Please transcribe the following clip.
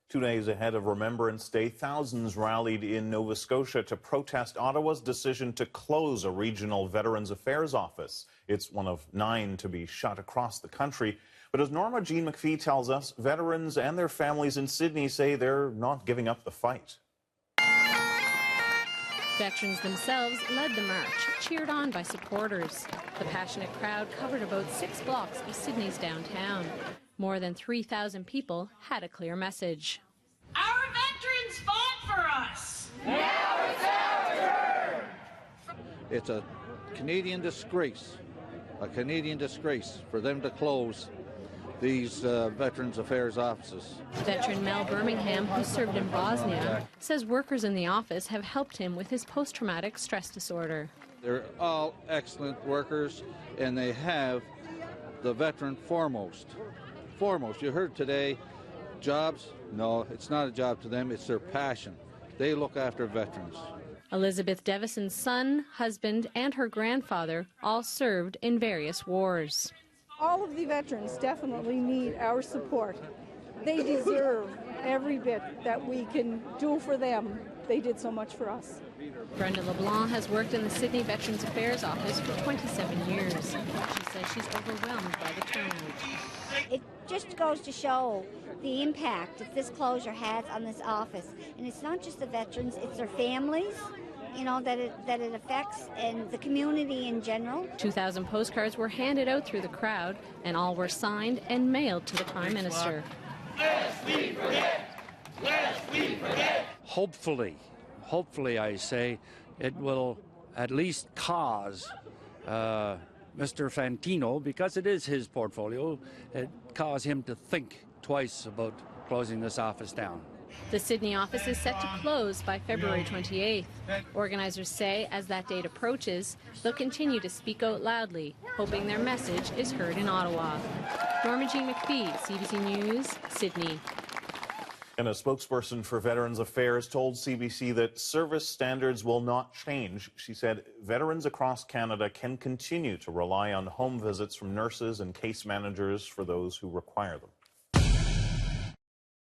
2 days ahead of Remembrance Day, thousands rallied in Nova Scotia to protest Ottawa's decision to close a regional Veterans Affairs office. It's one of 9 to be shut across the country. But as Norma Jean McPhee tells us, veterans and their families in Sydney say they're not giving up the fight. Veterans themselves led the march, cheered on by supporters. The passionate crowd covered about 6 blocks of Sydney's downtown. More than 3,000 people had a clear message. Our veterans fought for us. Now it's our turn. It's a Canadian disgrace for them to close these Veterans Affairs offices. Veteran Mel Birmingham, who served in Bosnia, says workers in the office have helped him with his post-traumatic stress disorder. They're all excellent workers, and they have the veteran foremost. You heard today, jobs? No, it's not a job to them, it's their passion. They look after veterans. Elizabeth Devison's son, husband, and her grandfather all served in various wars. All of the veterans definitely need our support. They deserve every bit that we can do for them. They did so much for us. Brenda LeBlanc has worked in the Sydney Veterans Affairs office for 27 years. She says she's overwhelmed by the turnout. It just goes to show the impact that this closure has on this office. And it's not just the veterans, it's their families, you know, that it affects, and the community in general. 2,000 postcards were handed out through the crowd, and all were signed and mailed to the Prime Minister. Lest we forget! Lest we forget! Hopefully, I say, it will at least cause Mr. Fantino, because it is his portfolio, it cause him to think twice about closing this office down. The Sydney office is set to close by February 28th. Organizers say as that date approaches, they'll continue to speak out loudly, hoping their message is heard in Ottawa. Norma Jean McPhee, CBC News, Sydney. And a spokesperson for Veterans Affairs told CBC that service standards will not change. She said veterans across Canada can continue to rely on home visits from nurses and case managers for those who require them.